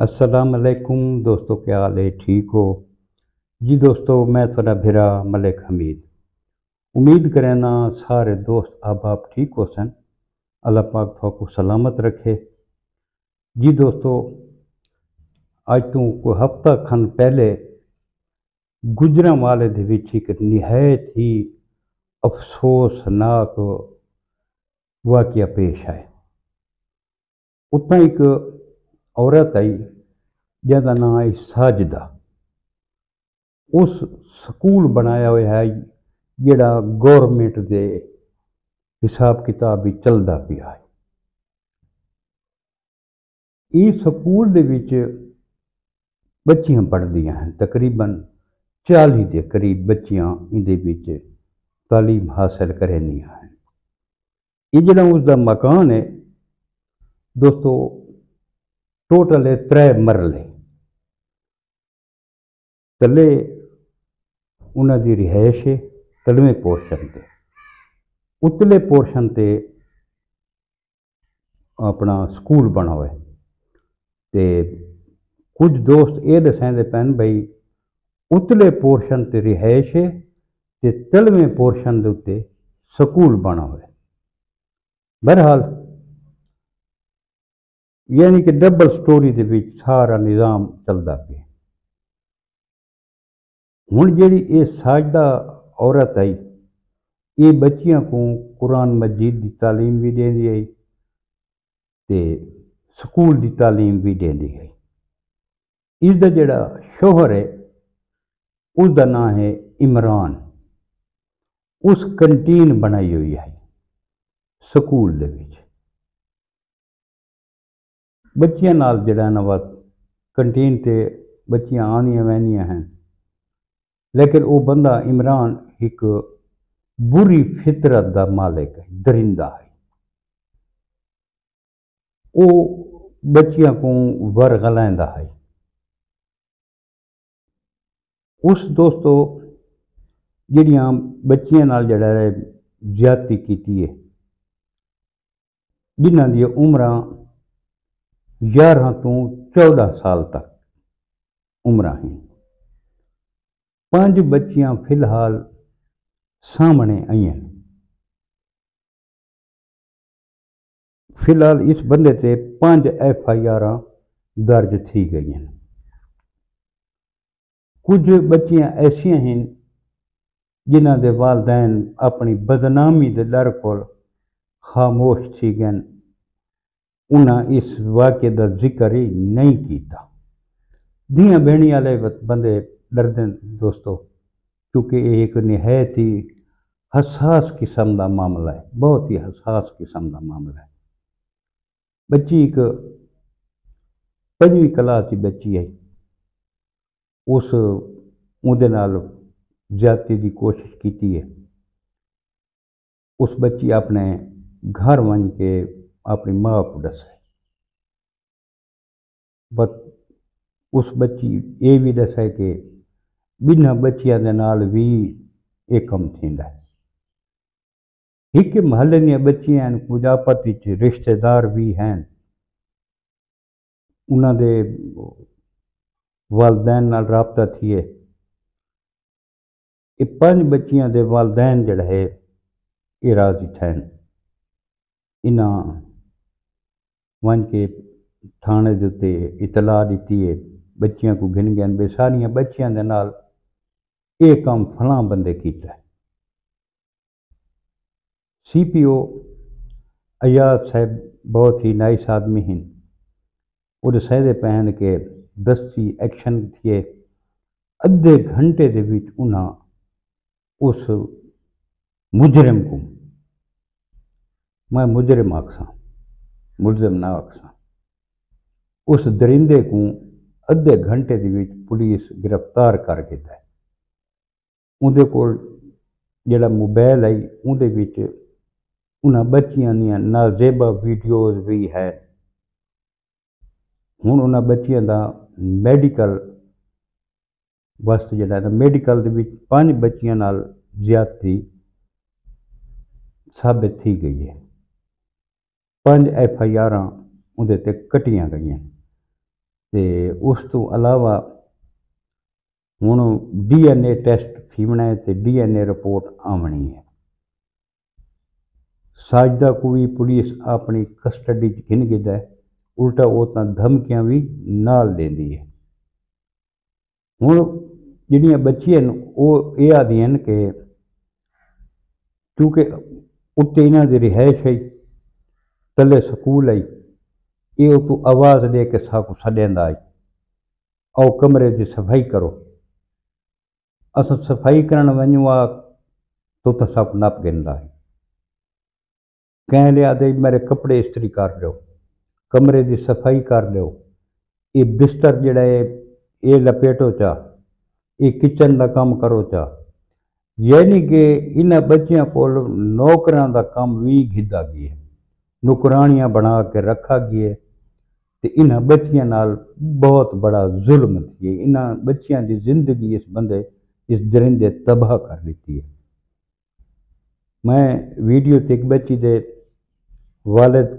अस्सलाम अलैकुम दोस्तों, क्या हाल है? ठीक हो जी दोस्तों? मैं थोड़ा भिरा मलिक हमीद उम्मीद करें ना सारे दोस्त आप ठीक हो सन। अल्लाह पाक थोको सलामत रखे जी दोस्तों। आज तो कोई हफ्ता खन पहले गुजरांवाले दे विच एक निहायत ही अफसोसनाक वाक़या पेश आए। उत्थां एक औरत आई जिहदा नाम है साजिदा। उस स्कूल बनाया होया है जिहड़ा गौरमेंट दे हिसाब किताब भी चलदा पिया है। इस स्कूल दे विच बच्चियां पढ़दियां हैं, तकरीबन 40 के करीब बच्चियां इहदे विच तालीम हासिल करनियां हैं। ये जिहड़ा उसका मकान है दोस्तों, टोटल है 3 मरले। थल्ले उन्हां दी रिहाइश है तलवें पोर्शन ते, उतले पोर्शन ते अपना स्कूल बना हुआ है। ते कुछ दोस्त ये दसेंदे पैन भाई उतले पोर्शन ते रिहाइश है ते तलवें पोर्शन दे उत्ते स्कूल बना हुआ है। बहरहाल यानी कि डबल स्टोरी दे विच सारा निज़ाम चलदा पिया। हुण जिहड़ी ये साजदा औरत आई, ये बच्चियां को कुरान मजीद की तालीम भी देंदी आई ते स्कूल की तालीम भी देंदी आई। इसका जिहड़ा शोहर है उसका नाम है इमरान। उस कंटीन बनाई हुई है स्कूल दे विच। बच्चियां नाल जिहड़ा ना वा कंटीन ते बच्चियां आंदियां वहदियां हैं, लेकिन वो बंदा इमरान एक बुरी फितरत का मालिक है, दरिंदा है। वो बच्चियां को वरगलांदा है। उस दोस्तों जिहड़ियां बच्चियां नाल जिहड़ा है ज्यादती कीती है, जिन्हां दी उम्रां 11 तो 14 साल तक उम्रां हैं। 5 बच्चियां फिलहाल सामने आईयां। फिलहाल इस बंदे ते 5 FIR दर्ज थी गई हैं। कुछ बच्चियां ऐसियां हैं जिन्हां दे वालदैन अपनी बदनामी के डर को खामोश थी गए, उन्हें इस वाक़े का जिक्र ही नहीं किया। धियां बहनी वाले बंदे डरदे दोस्तों, क्योंकि ये एक निहायत ही हसास किस्म का मामला है, बहुत ही हसास किस्म का मामला है। बच्ची एक 5वीं क्लास की बच्ची है, उस उहदे नाल ज्यादती की कोशिश की है। उस बच्ची अपने घर वन के अपनी माँ को दसे, बट उस बच्ची ये भी दसे कि बिना बच्चियां दे नाल भी ये कम थींदा है। एक महल्ले दी बच्चियां कुछ आपस विच रिश्तेदार भी हैं, उन्हां दे वालदैन नाल राबता थी है। ये 5 बच्चियां दे वालदैन जिहड़ा है ये राजी ठहन। इन्हां वन के थाने दे उत्ते इतला दी है, बच्चियां को गिन गए बे सारियां बच्चियां दे नाल ये काम फलां बंदे कीता है। CPO अयाज साहब बहुत ही नाइस आदमी हैं। वो दसदे पैन के दस्ती एक्शन थिए, अद्धे घंटे दे विच उन्हां उस मुजरिम को, मैं मुजरिम आखसां, मुलजिम ना आखसां, उस दरिंदे को अद्धे घंटे दे विच पुलिस गिरफ्तार कर दिता है। उहदे कोल जिहड़ा मोबाइल आई उहदे विच उन्हां बच्चियां दियां नाजेबा वीडियोज़ भी है। हुण उन्हां बच्चियां दा मैडिकल वास्ते जिहड़ा मैडिकल दे विच 5 बच्चियां नाल ज्यादती साबित थी गई है। 5 FIR उहदे ते कट्टियां गईयां। ਤੇ ਉਸ ਤੋਂ ਇਲਾਵਾ ਹੁਣ DNA ਟੈਸਟ ਥੀਵਣਾ ਹੈ ਤੇ DNA ਰਿਪੋर्ट ਆਉਣੀ ਹੈ। ਸਾਜਦਾ को भी पुलिस अपनी कस्टडी गिन गिदा है, उल्टा वो तो धमकियां भी नाल देंदी है। हुण जिहड़ियां बच्चियां वो ये आदियां कि क्योंकि उत्ते इन्हां दी रिहाइश है, तले स्कूल आई, ये तो आवाज़ दे के साकू सॾेंदा आई, आओ कमरे की सफाई करो। असां सफाई करण वञूं आ तो साकू नप गिनदा है, कह लिया दे मेरे कपड़े इस्त्री कर लो, कमरे की सफाई कर लो, ये बिस्तर जिहड़ा है ये लपेटो चा, ये किचन का काम करो चा। यानी कि इन्हां बच्चियां कोल नौकरां दा काम भी गिद्धा गया, नौकरानियां बना के रखा गया ते इन्हां बच्चियां नाल बहुत बड़ा जुल्म थी। इन्हां बच्चियां की जिंदगी इस बंदे इस दरिंदे तबाह कर दी है। मैं वीडियो ते एक बच्ची दे वालिद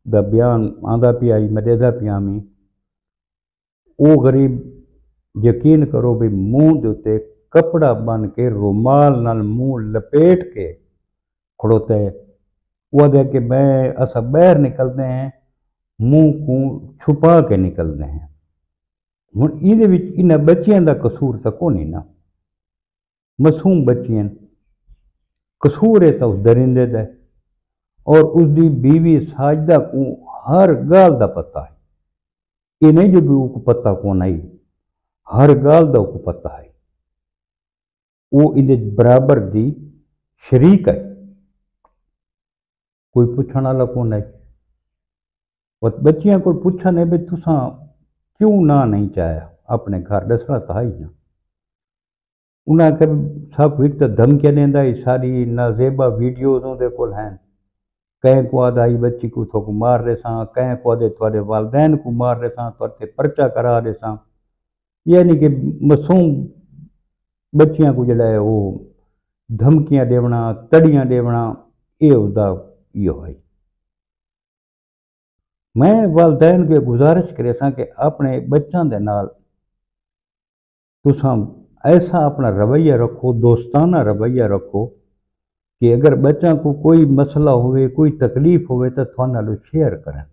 दा बयान आंदा पिया मदेदा पिया मी, वो गरीब यकीन करो भी मूँह के उत्ते कपड़ा बन के रुमाल नाल मूँह लपेट के खड़ोता है। वो दे कि मैं असा बाहर निकलते हैं मूँह को छुपा के निकलते हैं। हुण इहदे विच इन्हां बच्चियां दा कसूर तां कोनी ना, मासूम बच्चियां, कसूर है तो उस दरिंदे दा, और उसकी बीवी साजदा को हर गाल का पता है। ये नहीं जो भी को पता को नहीं, हर गाल का को पता है, वो इहदे बराबर दी शरीक है, कोई पुछण वाला को नहीं। और बच्चियां को पुछने भी तुसा क्यों ना नहीं चाहया अपने घर, दसना तो है ही ना। उन्हें आखिर सब एक तो धमकियां देंदा ही, सारी नाजेबा वीडियोज उहदे कोल हैं। कहीं को आदा आई बच्ची को थोक मार रहे सां, कहीं को आदे थोड़े वालदैन को मार रहे सां, तो परचा करा रहे सां। यानी कि मासूम बच्चियां को जड़ा है वो धमकियां देवना, तड़ियां देवना, ये उसका यो है। मैं वालदैन के गुजारिश करे सां कि अपने बच्चों के नाल तुसां ऐसा अपना रवैया रखो, दोस्ताना रवैया रखो कि अगर बच्चों को कोई मसला होवे, कोई तकलीफ होवे तो तुहाडे नाल शेयर करें,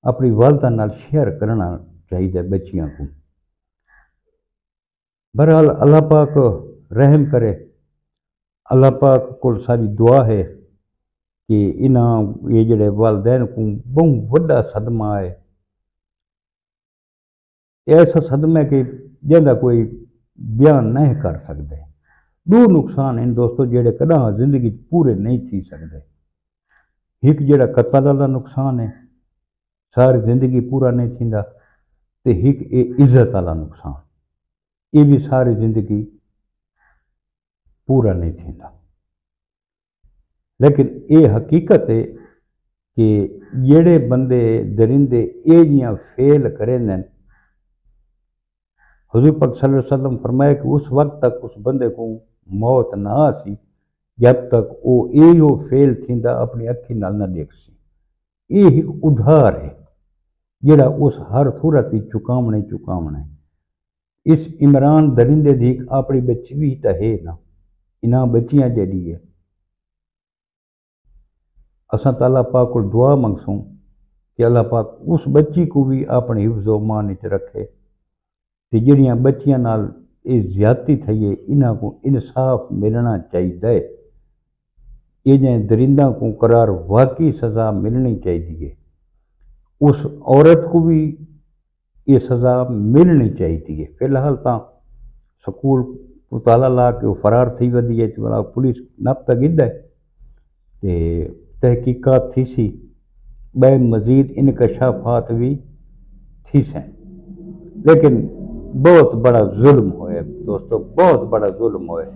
अपनी वालदा नाल शेयर करना चाहिए बच्चियों को। बहरहाल अल्लाह पाक रहम करे, अल्लाह पाक को सारी दुआ है कि इन्हां ये जड़े वालदैन को बहुत वड्डा सदमा है, ऐसा सदमा कि जिहदा कोई बयान नहीं कर सकते। दो नुकसान हैं दोस्तों जेड़े कदा जिंदगी पूरे नहीं थी सकते। एक जेड़ा कत्ल वाला नुकसान है, सारी जिंदगी पूरा नहीं थींदा, ते एक ये इज्जत वाला नुकसान, ये भी सारी जिंदगी पूरा नहीं थींदा। लेकिन ये हकीकत है कि जेड़े बंदे दरिंदे ये जियां फेल करें, हुज़ूर पाक सल्लल्लाहु अलैहि वसल्लम फरमाया कि उस वक्त तक उस बंदे को मौत ना आसी जब तक वो यो फेल थींदा अपनी अखी नाल ना देख सी। ये ही उधार है जेड़ा उस हर सूरत ही चुकावना ही चुकावना है। इस इमरान दरिंदे दी अपनी बच्ची भी तो है ना, इन्हां बच्चियां जड़ी है, असां ताला पाक को दुआ मंगसूं कि अल्लाह पाक उस बच्ची को भी अपने हिफ्ज़ व मान च रखे, ते जिहड़ियां बच्चियां नाल ये ज्यादती थी है इन्हां को इंसाफ मिलना चाहिए। ये दरिंदा को करार वाकई सज़ा मिलनी चाहिए, उस औरत को भी ये सज़ा मिलनी चाहिए। फिलहाल तो स्कूल को ताला ला के फरार थी वधी है, तो पुलिस नप तक गिद है, तहकीकात थी सी, ॿ मज़ीद इनकशाफात भी थी सें। लेकिन बहुत बड़ा जुल्म होया दोस्तों, बहुत बड़ा जुल्म होया।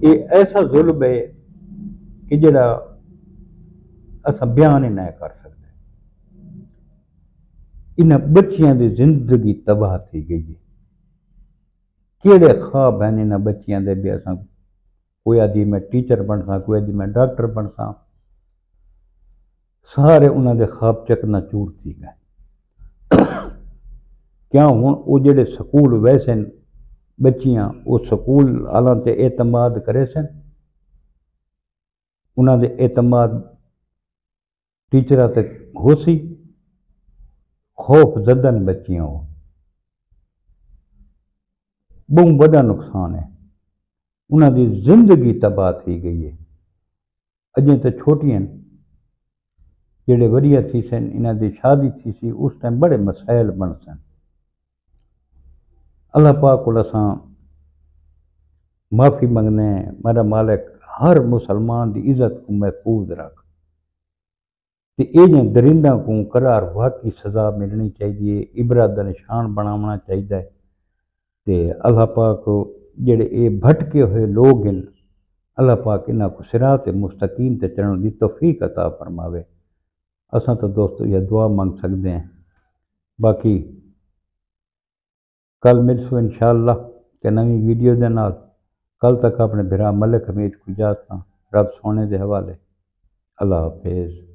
ये ऐसा जुल्म है कि जरा असां बयान ही नहीं कर सकते। इन्हां बच्चियां की जिंदगी तबाह थी गई है। केड़े ख्वाब हैं इन्हां बच्चियां दे भी, असां कोई आदि मैं टीचर बन सा, कोई आदि मैं डॉक्टर बन सा, सारे उन्हां दे ख्वाब चकनाचूर थी गए। کیا ہوں وہ جڑے سکول ویسے بچیاں وہ سکول آلاں تے اعتماد کرے سن، انہاں دے اعتماد ٹیچراں تے ہو سی، خوف زدن بچیاں ہو، بہت بڑا نقصان ہے، انہاں دی زندگی تباہ تھی گئی ہے۔ اجیں تے چھوٹیاں جڑے وڈیاں تھی سن انہاں دی شادی تھی سی اس ٹائم بڑے مسائل بن سن۔ اللہ پاک کو اساں معافی منگنے ہیں، میرا مالک ہر مسلمان دی عزت کو محفوظ رکھ تے یہ درندہ کو قرار واقعی سزا ملنی چاہیے، عبرت دا نشان بناونا چاہیے تے اللہ پاک جڑے اے بھٹکے ہوئے لوگ ہیں اللہ پاک انہاں کو صراط مستقیم تے چلن دی توفیق عطا فرماوے۔ اساں تو دوستو یہ دعا منگ سکتے ہیں، باقی کل ملسو انشاءاللہ کہ نوی ویڈیو دے نال۔ کل تک اپنے بھرا ملک حمید کو اجازت رب سونے دے حوالے۔ اللہ حافظ۔